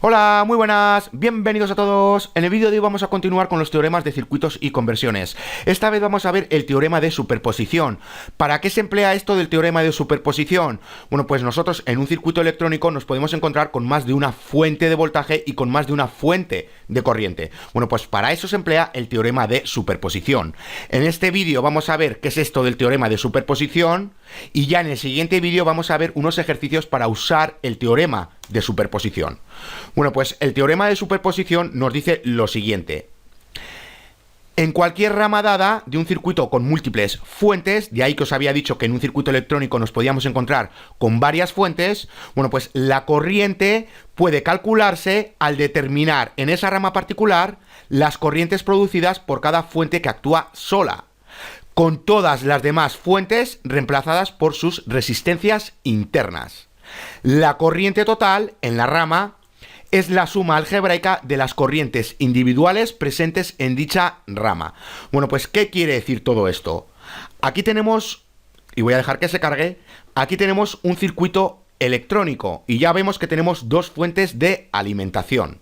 Hola, muy buenas, bienvenidos a todos. En el vídeo de hoy vamos a continuar con los teoremas de circuitos y conversiones. Esta vez vamos a ver el teorema de superposición. ¿Para qué se emplea esto del teorema de superposición? Bueno, pues nosotros en un circuito electrónico nos podemos encontrar con más de una fuente de voltaje y con más de una fuente de corriente. Bueno, pues para eso se emplea el teorema de superposición. En este vídeo vamos a ver qué es esto del teorema de superposición y ya en el siguiente vídeo vamos a ver unos ejercicios para usar el teorema de superposición. Bueno, pues el teorema de superposición nos dice lo siguiente. En cualquier rama dada de un circuito con múltiples fuentes, de ahí que os había dicho que en un circuito electrónico nos podíamos encontrar con varias fuentes, bueno, pues la corriente puede calcularse al determinar en esa rama particular las corrientes producidas por cada fuente que actúa sola, con todas las demás fuentes reemplazadas por sus resistencias internas. La corriente total en la rama es la suma algebraica de las corrientes individuales presentes en dicha rama. Bueno, pues ¿qué quiere decir todo esto? Aquí tenemos, y voy a dejar que se cargue, aquí tenemos un circuito electrónico y ya vemos que tenemos dos fuentes de alimentación.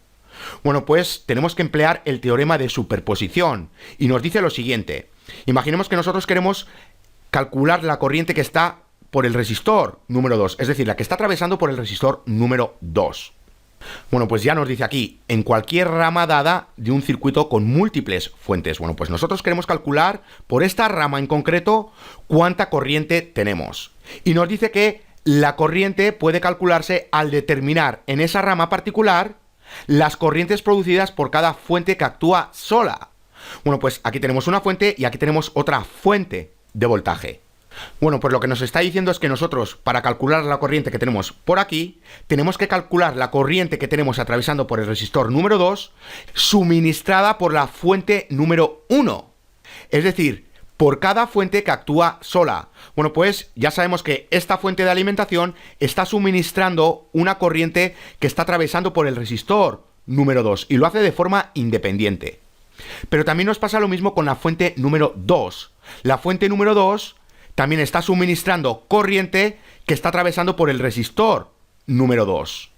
Bueno, pues tenemos que emplear el teorema de superposición y nos dice lo siguiente. Imaginemos que nosotros queremos calcular la corriente que está por el resistor número 2, es decir, la que está atravesando por el resistor número 2. Bueno, pues ya nos dice aquí, en cualquier rama dada de un circuito con múltiples fuentes. Bueno, pues nosotros queremos calcular por esta rama en concreto cuánta corriente tenemos. Y nos dice que la corriente puede calcularse al determinar en esa rama particular las corrientes producidas por cada fuente que actúa sola. Bueno, pues aquí tenemos una fuente y aquí tenemos otra fuente de voltaje. Bueno, pues lo que nos está diciendo es que nosotros, para calcular la corriente que tenemos por aquí, tenemos que calcular la corriente que tenemos atravesando por el resistor número 2, suministrada por la fuente número 1. Es decir, por cada fuente que actúa sola. Bueno, pues ya sabemos que esta fuente de alimentación está suministrando una corriente que está atravesando por el resistor número 2 y lo hace de forma independiente. Pero también nos pasa lo mismo con la fuente número 2. La fuente número 2 también está suministrando corriente que está atravesando por el resistor número 2.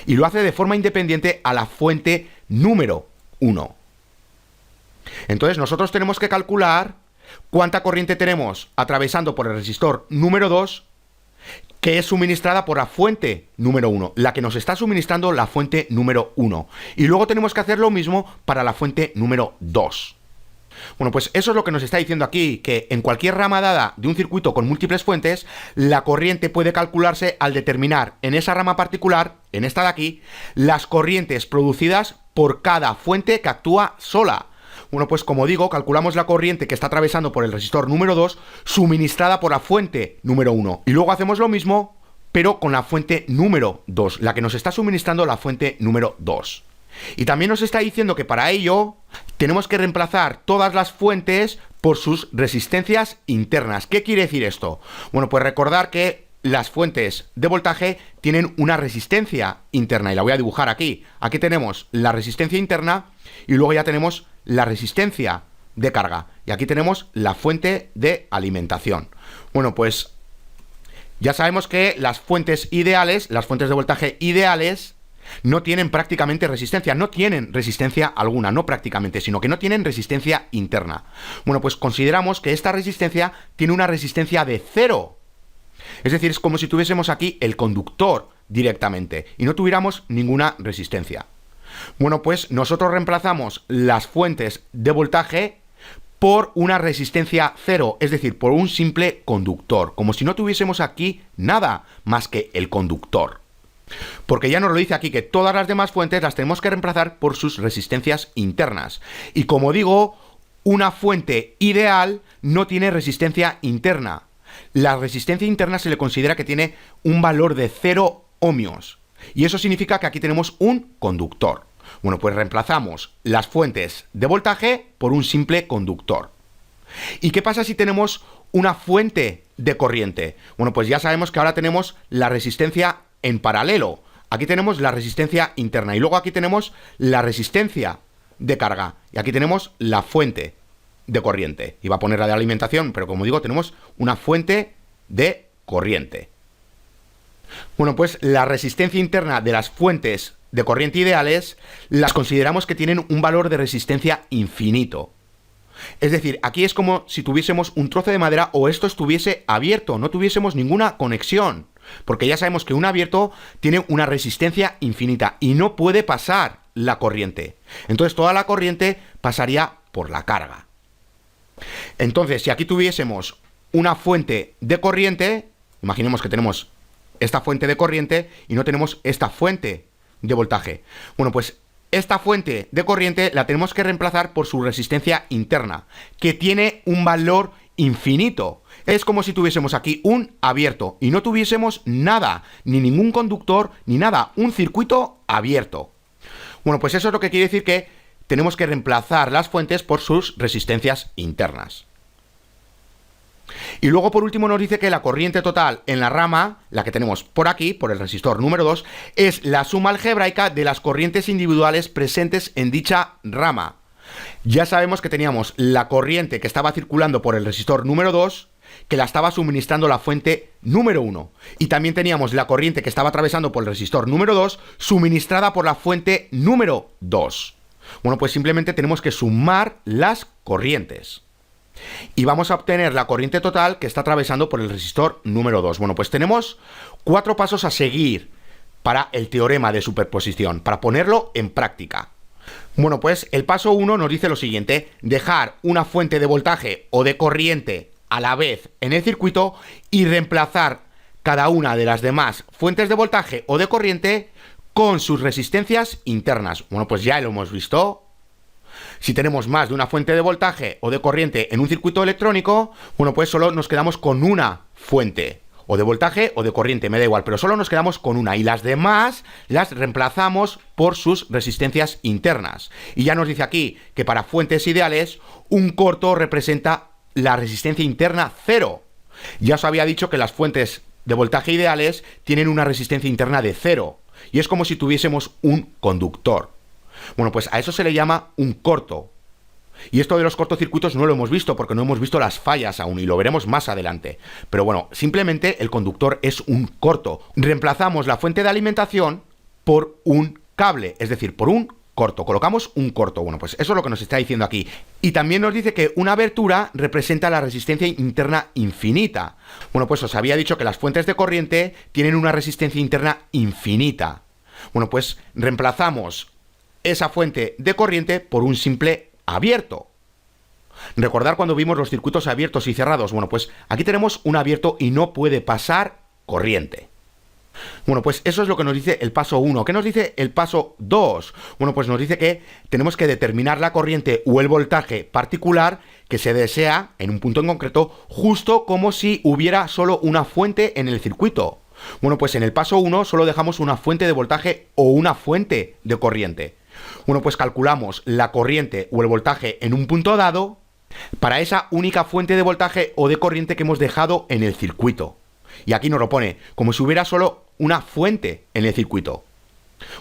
Y lo hace de forma independiente a la fuente número 1. Entonces nosotros tenemos que calcular cuánta corriente tenemos atravesando por el resistor número 2 que es suministrada por la fuente número 1, la que nos está suministrando la fuente número 1. Y luego tenemos que hacer lo mismo para la fuente número 2. Bueno, pues eso es lo que nos está diciendo aquí, que en cualquier rama dada de un circuito con múltiples fuentes, la corriente puede calcularse al determinar en esa rama particular, en esta de aquí, las corrientes producidas por cada fuente que actúa sola. Bueno, pues como digo, calculamos la corriente que está atravesando por el resistor número 2, suministrada por la fuente número 1. Y luego hacemos lo mismo, pero con la fuente número 2, la que nos está suministrando la fuente número 2. Y también nos está diciendo que para ello tenemos que reemplazar todas las fuentes por sus resistencias internas. ¿Qué quiere decir esto? Bueno, pues recordar que las fuentes de voltaje tienen una resistencia interna y la voy a dibujar aquí. Aquí tenemos la resistencia interna y luego ya tenemos la resistencia de carga. Y aquí tenemos la fuente de alimentación. Bueno, pues ya sabemos que las fuentes ideales, las fuentes de voltaje ideales, no tienen prácticamente resistencia, no tienen resistencia alguna, no prácticamente, sino que no tienen resistencia interna. Bueno, pues consideramos que esta resistencia tiene una resistencia de 0. Es decir, es como si tuviésemos aquí el conductor directamente y no tuviéramos ninguna resistencia. Bueno, pues nosotros reemplazamos las fuentes de voltaje por una resistencia 0, es decir, por un simple conductor, como si no tuviésemos aquí nada más que el conductor. Porque ya nos lo dice aquí que todas las demás fuentes las tenemos que reemplazar por sus resistencias internas. Y como digo, una fuente ideal no tiene resistencia interna. La resistencia interna se le considera que tiene un valor de 0 ohmios. Y eso significa que aquí tenemos un conductor. Bueno, pues reemplazamos las fuentes de voltaje por un simple conductor. ¿Y qué pasa si tenemos una fuente de corriente? Bueno, pues ya sabemos que ahora tenemos la resistencia en paralelo. Aquí tenemos la resistencia interna y luego aquí tenemos la resistencia de carga. Y aquí tenemos la fuente de corriente. Iba a poner la de alimentación, pero como digo, tenemos una fuente de corriente. Bueno, pues la resistencia interna de las fuentes de corriente ideales las consideramos que tienen un valor de resistencia infinito. Es decir, aquí es como si tuviésemos un trozo de madera o esto estuviese abierto, no tuviésemos ninguna conexión. Porque ya sabemos que un abierto tiene una resistencia infinita y no puede pasar la corriente. Entonces toda la corriente pasaría por la carga. Entonces, si aquí tuviésemos una fuente de corriente, imaginemos que tenemos esta fuente de corriente y no tenemos esta fuente de voltaje. Bueno, pues esta fuente de corriente la tenemos que reemplazar por su resistencia interna, que tiene un valor infinito. Es como si tuviésemos aquí un abierto y no tuviésemos nada, ni ningún conductor, ni nada, un circuito abierto. Bueno, pues eso es lo que quiere decir que tenemos que reemplazar las fuentes por sus resistencias internas. Y luego por último nos dice que la corriente total en la rama, la que tenemos por aquí, por el resistor número 2, es la suma algebraica de las corrientes individuales presentes en dicha rama. Ya sabemos que teníamos la corriente que estaba circulando por el resistor número 2, que la estaba suministrando la fuente número 1. Y también teníamos la corriente que estaba atravesando por el resistor número 2, suministrada por la fuente número 2. Bueno, pues simplemente tenemos que sumar las corrientes. Y vamos a obtener la corriente total que está atravesando por el resistor número 2. Bueno, pues tenemos 4 pasos a seguir para el teorema de superposición, para ponerlo en práctica. Bueno, pues el paso 1 nos dice lo siguiente: dejar una fuente de voltaje o de corriente a la vez en el circuito y reemplazar cada una de las demás fuentes de voltaje o de corriente con sus resistencias internas. Bueno, pues ya lo hemos visto. Si tenemos más de una fuente de voltaje o de corriente en un circuito electrónico, bueno, pues solo nos quedamos con una fuente, o de voltaje o de corriente, me da igual, pero solo nos quedamos con una y las demás las reemplazamos por sus resistencias internas. Y ya nos dice aquí que para fuentes ideales, un corto representa la resistencia interna 0. Ya os había dicho que las fuentes de voltaje ideales tienen una resistencia interna de 0, y es como si tuviésemos un conductor. Bueno, pues a eso se le llama un corto. Y esto de los cortocircuitos no lo hemos visto porque no hemos visto las fallas aún y lo veremos más adelante. Pero bueno, simplemente el conductor es un corto. Reemplazamos la fuente de alimentación por un cable, es decir, por un corto. Colocamos un corto. Bueno, pues eso es lo que nos está diciendo aquí. Y también nos dice que una abertura representa la resistencia interna infinita. Bueno, pues os había dicho que las fuentes de corriente tienen una resistencia interna infinita. Bueno, pues reemplazamos esa fuente de corriente por un simple abierto. Recordar cuando vimos los circuitos abiertos y cerrados. Bueno, pues aquí tenemos un abierto y no puede pasar corriente. Bueno, pues eso es lo que nos dice el paso 1. ¿Qué nos dice el paso 2? Bueno, pues nos dice que tenemos que determinar la corriente o el voltaje particular que se desea en un punto en concreto, justo como si hubiera solo una fuente en el circuito. Bueno, pues en el paso 1 solo dejamos una fuente de voltaje o una fuente de corriente. Bueno, pues calculamos la corriente o el voltaje en un punto dado para esa única fuente de voltaje o de corriente que hemos dejado en el circuito. Y aquí nos lo pone como si hubiera solo una fuente en el circuito.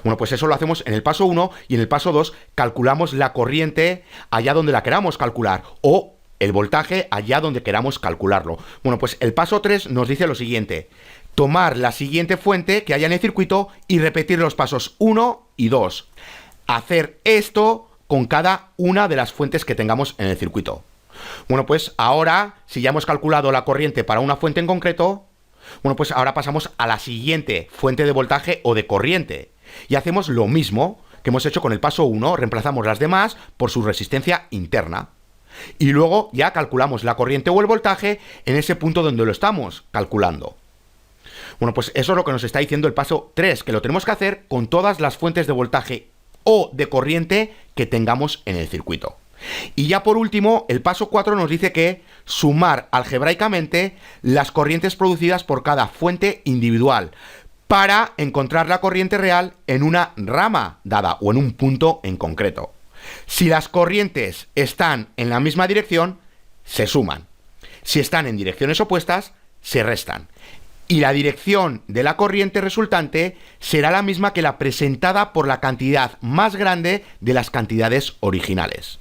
Bueno, pues eso lo hacemos en el paso 1 y en el paso 2 calculamos la corriente allá donde la queramos calcular o el voltaje allá donde queramos calcularlo. Bueno, pues el paso 3 nos dice lo siguiente: tomar la siguiente fuente que haya en el circuito y repetir los pasos 1 y 2. Hacer esto con cada una de las fuentes que tengamos en el circuito. Bueno, pues ahora, si ya hemos calculado la corriente para una fuente en concreto, bueno, pues ahora pasamos a la siguiente fuente de voltaje o de corriente. Y hacemos lo mismo que hemos hecho con el paso 1, reemplazamos las demás por su resistencia interna. Y luego ya calculamos la corriente o el voltaje en ese punto donde lo estamos calculando. Bueno, pues eso es lo que nos está diciendo el paso 3, que lo tenemos que hacer con todas las fuentes de voltaje o de corriente que tengamos en el circuito. Y ya por último, el paso 4 nos dice que sumar algebraicamente las corrientes producidas por cada fuente individual para encontrar la corriente real en una rama dada o en un punto en concreto. Si las corrientes están en la misma dirección, se suman. Si están en direcciones opuestas, se restan. Y la dirección de la corriente resultante será la misma que la presentada por la cantidad más grande de las cantidades originales.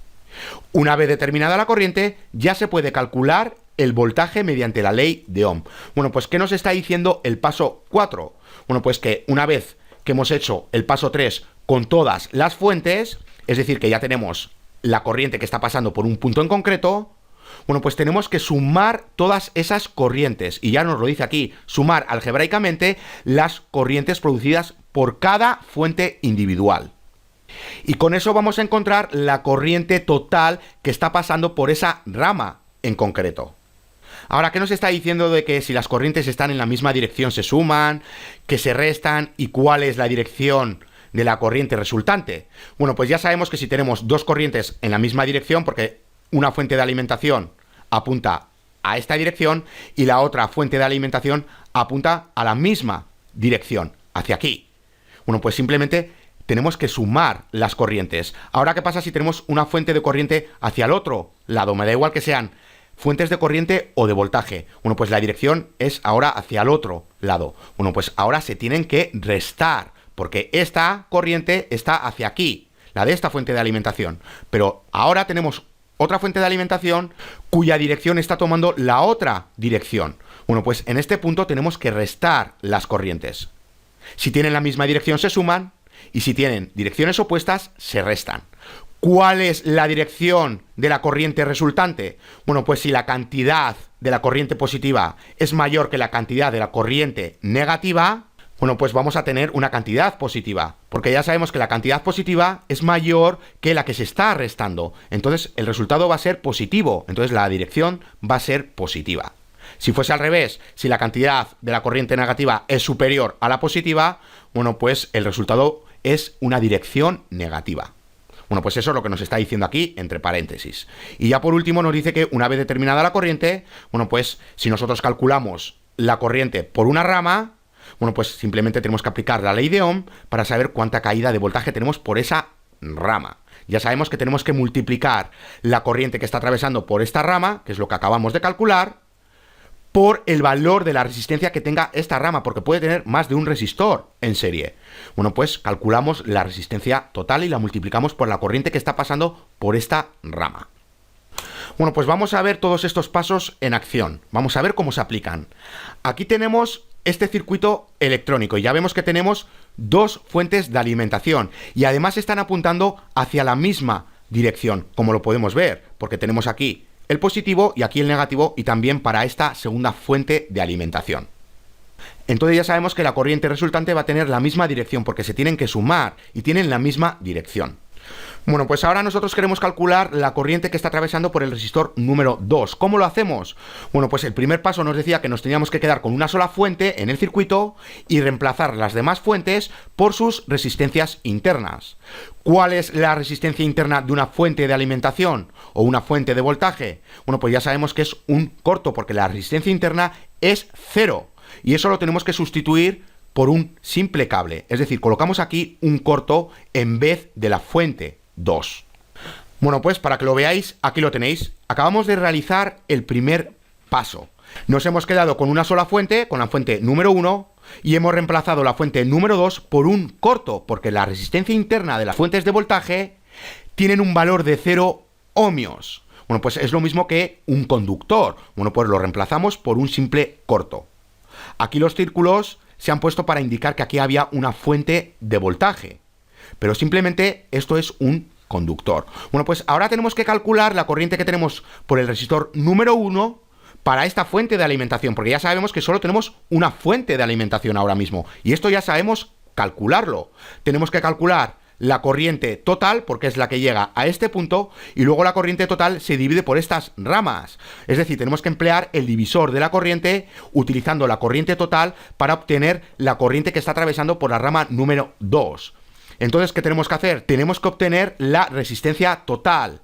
Una vez determinada la corriente, ya se puede calcular el voltaje mediante la ley de Ohm. Bueno, pues ¿qué nos está diciendo el paso 4? Bueno, pues que una vez que hemos hecho el paso 3 con todas las fuentes, es decir, que ya tenemos la corriente que está pasando por un punto en concreto, bueno, pues tenemos que sumar todas esas corrientes. Y ya nos lo dice aquí, sumar algebraicamente las corrientes producidas por cada fuente individual. Y con eso vamos a encontrar la corriente total que está pasando por esa rama en concreto. Ahora, ¿qué nos está diciendo de que si las corrientes están en la misma dirección se suman, que se restan y cuál es la dirección de la corriente resultante? Bueno, pues ya sabemos que si tenemos dos corrientes en la misma dirección, porque una fuente de alimentación apunta a esta dirección y la otra fuente de alimentación apunta a la misma dirección, hacia aquí. Bueno, pues simplemente tenemos que sumar las corrientes. Ahora, ¿qué pasa si tenemos una fuente de corriente hacia el otro lado? Me da igual que sean fuentes de corriente o de voltaje. Bueno, pues la dirección es ahora hacia el otro lado. Bueno, pues ahora se tienen que restar, porque esta corriente está hacia aquí, la de esta fuente de alimentación. Pero ahora tenemos otra fuente de alimentación cuya dirección está tomando la otra dirección. Bueno, pues en este punto tenemos que restar las corrientes. Si tienen la misma dirección se suman y si tienen direcciones opuestas se restan. ¿Cuál es la dirección de la corriente resultante? Bueno, pues si la cantidad de la corriente positiva es mayor que la cantidad de la corriente negativa, bueno, pues vamos a tener una cantidad positiva, porque ya sabemos que la cantidad positiva es mayor que la que se está restando. Entonces el resultado va a ser positivo, entonces la dirección va a ser positiva. Si fuese al revés, si la cantidad de la corriente negativa es superior a la positiva, bueno, pues el resultado es una dirección negativa. Bueno, pues eso es lo que nos está diciendo aquí, entre paréntesis. Y ya por último nos dice que una vez determinada la corriente, bueno, pues si nosotros calculamos la corriente por una rama, bueno, pues simplemente tenemos que aplicar la ley de Ohm para saber cuánta caída de voltaje tenemos por esa rama. Ya sabemos que tenemos que multiplicar la corriente que está atravesando por esta rama, que es lo que acabamos de calcular, por el valor de la resistencia que tenga esta rama, porque puede tener más de un resistor en serie. Bueno, pues calculamos la resistencia total y la multiplicamos por la corriente que está pasando por esta rama. Bueno, pues vamos a ver todos estos pasos en acción. Vamos a ver cómo se aplican. Aquí tenemos este circuito electrónico y ya vemos que tenemos dos fuentes de alimentación y además están apuntando hacia la misma dirección, como lo podemos ver, porque tenemos aquí el positivo y aquí el negativo y también para esta segunda fuente de alimentación. Entonces ya sabemos que la corriente resultante va a tener la misma dirección porque se tienen que sumar y tienen la misma dirección. Bueno, pues ahora nosotros queremos calcular la corriente que está atravesando por el resistor número 2. ¿Cómo lo hacemos? Bueno, pues el primer paso nos decía que nos teníamos que quedar con una sola fuente en el circuito y reemplazar las demás fuentes por sus resistencias internas. ¿Cuál es la resistencia interna de una fuente de alimentación o una fuente de voltaje? Bueno, pues ya sabemos que es un corto porque la resistencia interna es 0 y eso lo tenemos que sustituir por un simple cable, es decir, colocamos aquí un corto en vez de la fuente 2. Bueno, pues para que lo veáis, aquí lo tenéis. Acabamos de realizar el primer paso. Nos hemos quedado con una sola fuente, con la fuente número 1, y hemos reemplazado la fuente número 2 por un corto, porque la resistencia interna de las fuentes de voltaje tienen un valor de 0 ohmios. Bueno, pues es lo mismo que un conductor. Bueno, pues lo reemplazamos por un simple corto. Aquí los círculos se han puesto para indicar que aquí había una fuente de voltaje, pero simplemente esto es un conductor. Bueno, pues ahora tenemos que calcular la corriente que tenemos por el resistor número 1 para esta fuente de alimentación, porque ya sabemos que solo tenemos una fuente de alimentación ahora mismo, y esto ya sabemos calcularlo. Tenemos que calcular la corriente total, porque es la que llega a este punto, y luego la corriente total se divide por estas ramas. Es decir, tenemos que emplear el divisor de la corriente utilizando la corriente total para obtener la corriente que está atravesando por la rama número 2. Entonces, ¿qué tenemos que hacer? Tenemos que obtener la resistencia total.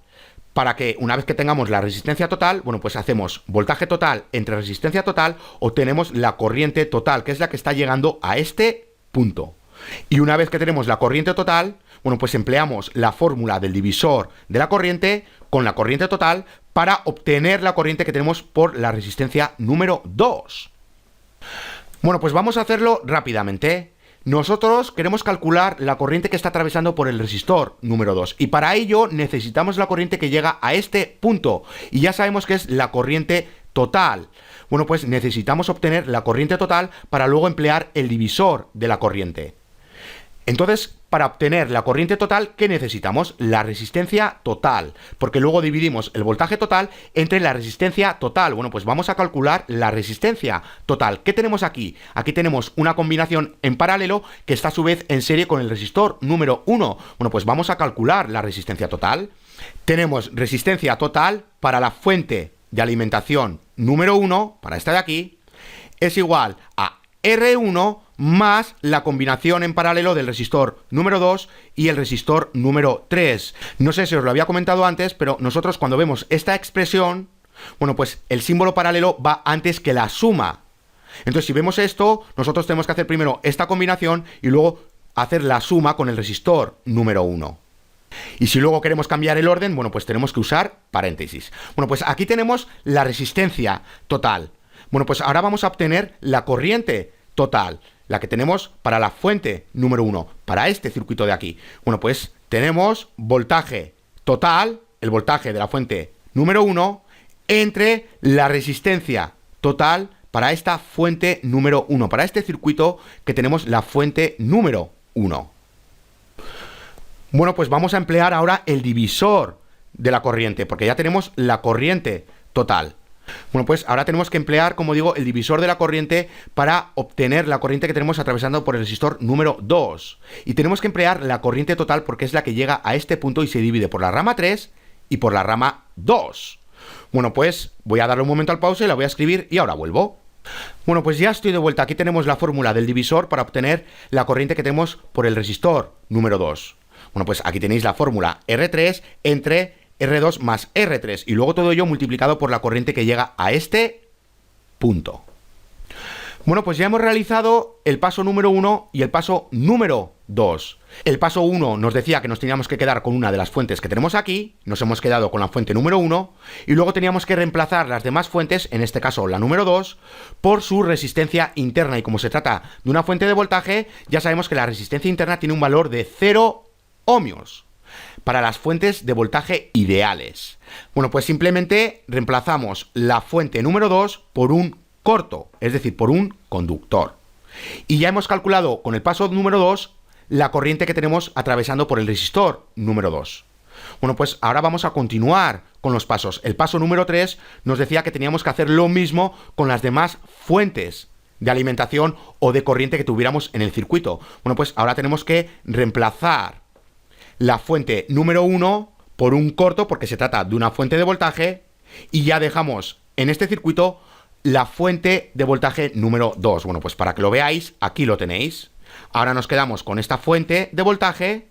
Para que una vez que tengamos la resistencia total, bueno, pues hacemos voltaje total entre resistencia total, obtenemos la corriente total, que es la que está llegando a este punto. Y una vez que tenemos la corriente total, bueno, pues empleamos la fórmula del divisor de la corriente con la corriente total para obtener la corriente que tenemos por la resistencia número 2. Bueno, pues vamos a hacerlo rápidamente. Nosotros queremos calcular la corriente que está atravesando por el resistor número 2 y para ello necesitamos la corriente que llega a este punto y ya sabemos que es la corriente total. Bueno, pues necesitamos obtener la corriente total para luego emplear el divisor de la corriente. Entonces, para obtener la corriente total, ¿qué necesitamos? La resistencia total, porque luego dividimos el voltaje total entre la resistencia total. Bueno, pues vamos a calcular la resistencia total. ¿Qué tenemos aquí? Aquí tenemos una combinación en paralelo que está a su vez en serie con el resistor número 1. Bueno, pues vamos a calcular la resistencia total. Tenemos resistencia total para la fuente de alimentación número 1, para esta de aquí, es igual a R1 más la combinación en paralelo del resistor número 2 y el resistor número 3. No sé si os lo había comentado antes, pero nosotros cuando vemos esta expresión, bueno, pues el símbolo paralelo va antes que la suma. Entonces, si vemos esto, nosotros tenemos que hacer primero esta combinación y luego hacer la suma con el resistor número 1. Y si luego queremos cambiar el orden, bueno, pues tenemos que usar paréntesis. Bueno, pues aquí tenemos la resistencia total. Bueno, pues ahora vamos a obtener la corriente total, la que tenemos para la fuente número 1, para este circuito de aquí. Bueno, pues tenemos voltaje total, el voltaje de la fuente número 1, entre la resistencia total para esta fuente número 1, para este circuito que tenemos la fuente número 1. Bueno, pues vamos a emplear ahora el divisor de la corriente, porque ya tenemos la corriente total. Bueno, pues ahora tenemos que emplear, como digo, el divisor de la corriente para obtener la corriente que tenemos atravesando por el resistor número 2. Y tenemos que emplear la corriente total porque es la que llega a este punto y se divide por la rama 3 y por la rama 2. Bueno, pues voy a darle un momento al pause, la voy a escribir y ahora vuelvo. Bueno, pues ya estoy de vuelta. Aquí tenemos la fórmula del divisor para obtener la corriente que tenemos por el resistor número 2. Bueno, pues aquí tenéis la fórmula R3 entre R2 más R3 y luego todo ello multiplicado por la corriente que llega a este punto. Bueno, pues ya hemos realizado el paso número 1 y el paso número 2. El paso 1 nos decía que nos teníamos que quedar con una de las fuentes que tenemos aquí, nos hemos quedado con la fuente número 1 y luego teníamos que reemplazar las demás fuentes, en este caso la número 2, por su resistencia interna y como se trata de una fuente de voltaje, ya sabemos que la resistencia interna tiene un valor de 0 ohmios para las fuentes de voltaje ideales. Bueno, pues simplemente reemplazamos la fuente número 2 por un corto, es decir, por un conductor. Y ya hemos calculado con el paso número 2 la corriente que tenemos atravesando por el resistor número 2. Bueno, pues ahora vamos a continuar con los pasos. El paso número 3 nos decía que teníamos que hacer lo mismo con las demás fuentes de alimentación o de corriente que tuviéramos en el circuito. Bueno, pues ahora tenemos que reemplazar la fuente número 1 por un corto, porque se trata de una fuente de voltaje, y ya dejamos en este circuito la fuente de voltaje número 2. Bueno, pues para que lo veáis, aquí lo tenéis. Ahora nos quedamos con esta fuente de voltaje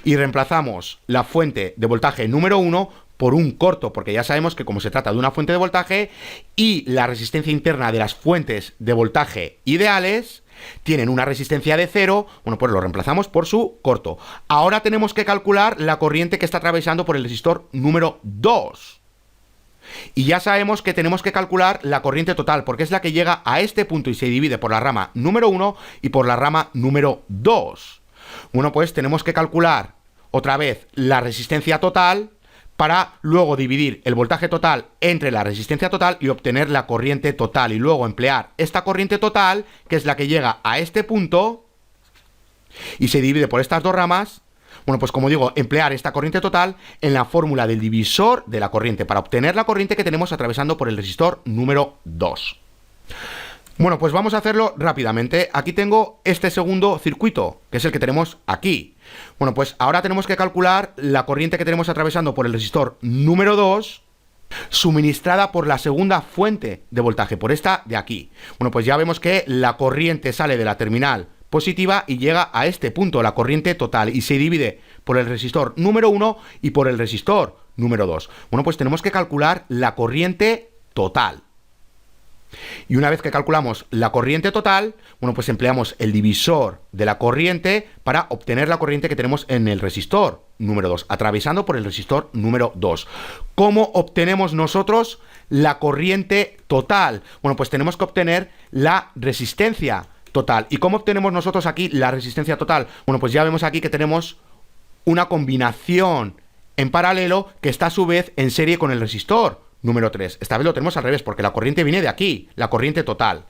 y reemplazamos la fuente de voltaje número 1 por un corto, porque ya sabemos que como se trata de una fuente de voltaje y la resistencia interna de las fuentes de voltaje ideales tienen una resistencia de 0, bueno, pues lo reemplazamos por su corto. Ahora tenemos que calcular la corriente que está atravesando por el resistor número 2. Y ya sabemos que tenemos que calcular la corriente total, porque es la que llega a este punto y se divide por la rama número 1 y por la rama número 2. Bueno, pues tenemos que calcular otra vez la resistencia total para luego dividir el voltaje total entre la resistencia total y obtener la corriente total. Y luego emplear esta corriente total, que es la que llega a este punto y se divide por estas dos ramas. Bueno, pues como digo, emplear esta corriente total en la fórmula del divisor de la corriente para obtener la corriente que tenemos atravesando por el resistor número 2. Bueno, pues vamos a hacerlo rápidamente. Aquí tengo este segundo circuito, que es el que tenemos aquí. Bueno, pues ahora tenemos que calcular la corriente que tenemos atravesando por el resistor número 2, suministrada por la segunda fuente de voltaje, por esta de aquí. Bueno, pues ya vemos que la corriente sale de la terminal positiva y llega a este punto, la corriente total, y se divide por el resistor número 1 y por el resistor número 2. Bueno, pues tenemos que calcular la corriente total. Y una vez que calculamos la corriente total, bueno, pues empleamos el divisor de la corriente para obtener la corriente que tenemos en el resistor número 2, atravesando por el resistor número 2. ¿Cómo obtenemos nosotros la corriente total? Bueno, pues tenemos que obtener la resistencia total. ¿Y cómo obtenemos nosotros aquí la resistencia total? Bueno, pues ya vemos aquí que tenemos una combinación en paralelo que está a su vez en serie con el resistor número 3. Esta vez lo tenemos al revés porque la corriente viene de aquí, la corriente total.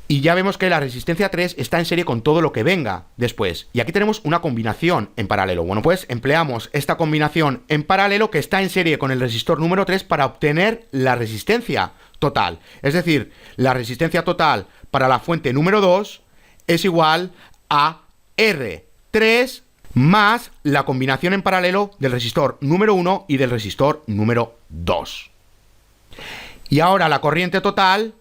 Y ya vemos que la resistencia 3 está en serie con todo lo que venga después. Y aquí tenemos una combinación en paralelo. Bueno, pues empleamos esta combinación en paralelo que está en serie con el resistor número 3 para obtener la resistencia total. Es decir, la resistencia total para la fuente número 2 es igual a R3 más la combinación en paralelo del resistor número 1 y del resistor número 2. Y ahora la corriente total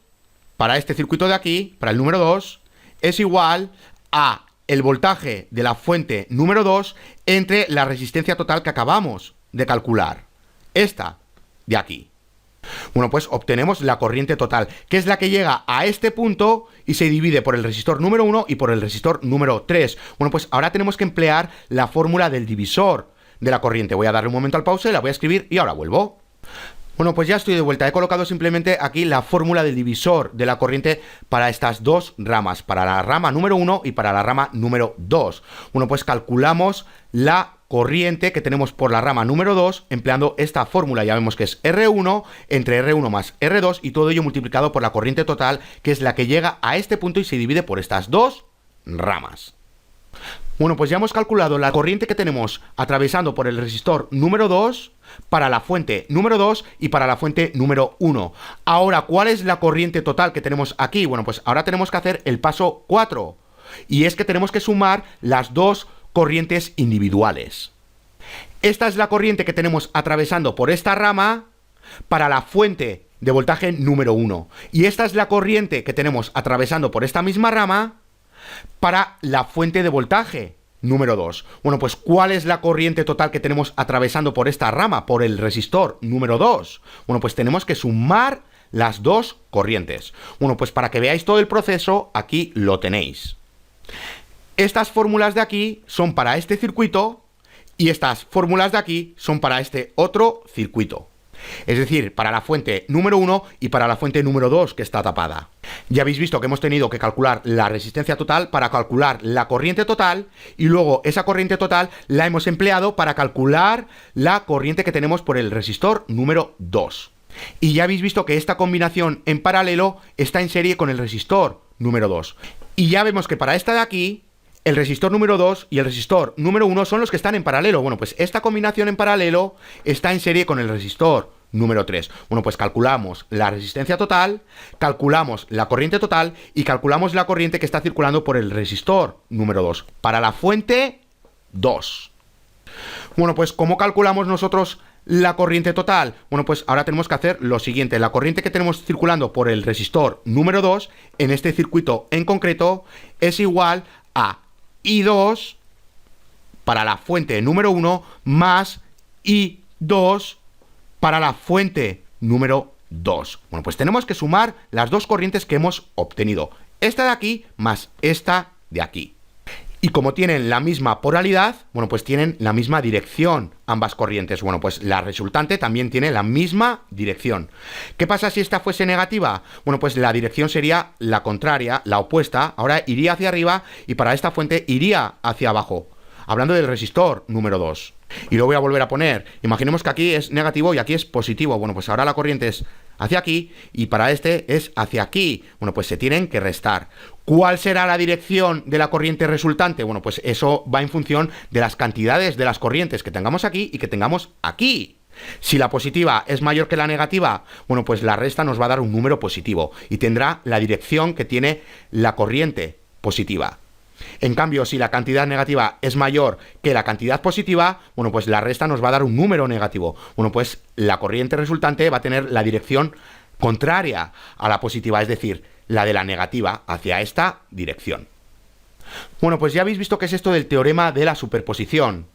para este circuito de aquí, para el número 2, es igual a el voltaje de la fuente número 2 entre la resistencia total que acabamos de calcular. Esta de aquí. Bueno, pues obtenemos la corriente total, que es la que llega a este punto y se divide por el resistor número 1 y por el resistor número 3. Bueno, pues ahora tenemos que emplear la fórmula del divisor de la corriente. Voy a darle un momento al pause, la voy a escribir y ahora vuelvo. Bueno, pues ya estoy de vuelta. He colocado simplemente aquí la fórmula del divisor de la corriente para estas dos ramas, para la rama número 1 y para la rama número 2. Bueno, pues calculamos la corriente que tenemos por la rama número 2 empleando esta fórmula. Ya vemos que es R1 entre R1 más R2 y todo ello multiplicado por la corriente total, que es la que llega a este punto y se divide por estas dos ramas. Bueno, pues ya hemos calculado la corriente que tenemos atravesando por el resistor número 2 para la fuente número 2 y para la fuente número 1. Ahora, ¿cuál es la corriente total que tenemos aquí? Bueno, pues ahora tenemos que hacer el paso 4. Y es que tenemos que sumar las dos corrientes individuales. Esta es la corriente que tenemos atravesando por esta rama para la fuente de voltaje número 1. Y esta es la corriente que tenemos atravesando por esta misma rama para la fuente de voltaje número 2. Bueno, pues ¿cuál es la corriente total que tenemos atravesando por esta rama, por el resistor número 2? Bueno, pues tenemos que sumar las dos corrientes. Bueno, pues para que veáis todo el proceso, aquí lo tenéis. Estas fórmulas de aquí son para este circuito y estas fórmulas de aquí son para este otro circuito. Es decir, para la fuente número 1 y para la fuente número 2 que está tapada. Ya habéis visto que hemos tenido que calcular la resistencia total para calcular la corriente total y luego esa corriente total la hemos empleado para calcular la corriente que tenemos por el resistor número 2. Y ya habéis visto que esta combinación en paralelo está en serie con el resistor número 2. Y ya vemos que para esta de aquí, el resistor número 2 y el resistor número 1 son los que están en paralelo. Bueno, pues esta combinación en paralelo está en serie con el resistor número 3. Bueno, pues calculamos la resistencia total, calculamos la corriente total y calculamos la corriente que está circulando por el resistor número 2 para la fuente 2. Bueno, pues ¿cómo calculamos nosotros la corriente total? Bueno, pues ahora tenemos que hacer lo siguiente. La corriente que tenemos circulando por el resistor número 2 en este circuito en concreto es igual a I2 para la fuente número 1 más I2 para la fuente número 2. Bueno, pues tenemos que sumar las dos corrientes que hemos obtenido. Esta de aquí más esta de aquí. Y como tienen la misma polaridad, bueno, pues tienen la misma dirección ambas corrientes. Bueno, pues la resultante también tiene la misma dirección. ¿Qué pasa si esta fuese negativa? Bueno, pues la dirección sería la contraria, la opuesta. Ahora iría hacia arriba y para esta fuente iría hacia abajo. Hablando del resistor número 2. Y lo voy a volver a poner. Imaginemos que aquí es negativo y aquí es positivo. Bueno, pues ahora la corriente es hacia aquí y para este es hacia aquí. Bueno, pues se tienen que restar. ¿Cuál será la dirección de la corriente resultante? Bueno, pues eso va en función de las cantidades de las corrientes que tengamos aquí y que tengamos aquí. Si la positiva es mayor que la negativa, bueno, pues la resta nos va a dar un número positivo y tendrá la dirección que tiene la corriente positiva. En cambio, si la cantidad negativa es mayor que la cantidad positiva, bueno, pues la resta nos va a dar un número negativo. Bueno, pues la corriente resultante va a tener la dirección contraria a la positiva, es decir, la de la negativa hacia esta dirección. Bueno, pues ya habéis visto qué es esto del teorema de la superposición.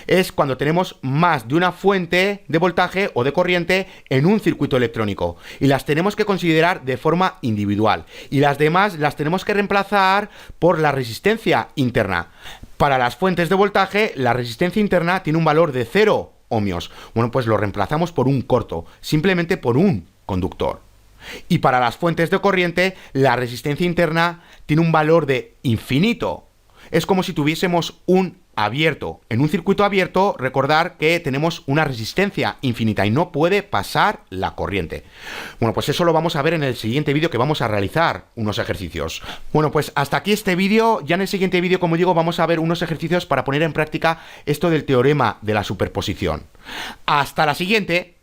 Es cuando tenemos más de una fuente de voltaje o de corriente en un circuito electrónico y las tenemos que considerar de forma individual y las demás las tenemos que reemplazar por la resistencia interna. Para las fuentes de voltaje la resistencia interna tiene un valor de 0 ohmios. Bueno, pues lo reemplazamos por un corto, simplemente por un conductor. Y para las fuentes de corriente la resistencia interna tiene un valor de infinito. es como si tuviésemos un abierto. En un circuito abierto, recordar que tenemos una resistencia infinita y no puede pasar la corriente. Bueno, pues eso lo vamos a ver en el siguiente vídeo, que vamos a realizar unos ejercicios. Bueno, pues hasta aquí este vídeo. Ya en el siguiente vídeo, como digo, vamos a ver unos ejercicios para poner en práctica esto del teorema de la superposición. Hasta la siguiente.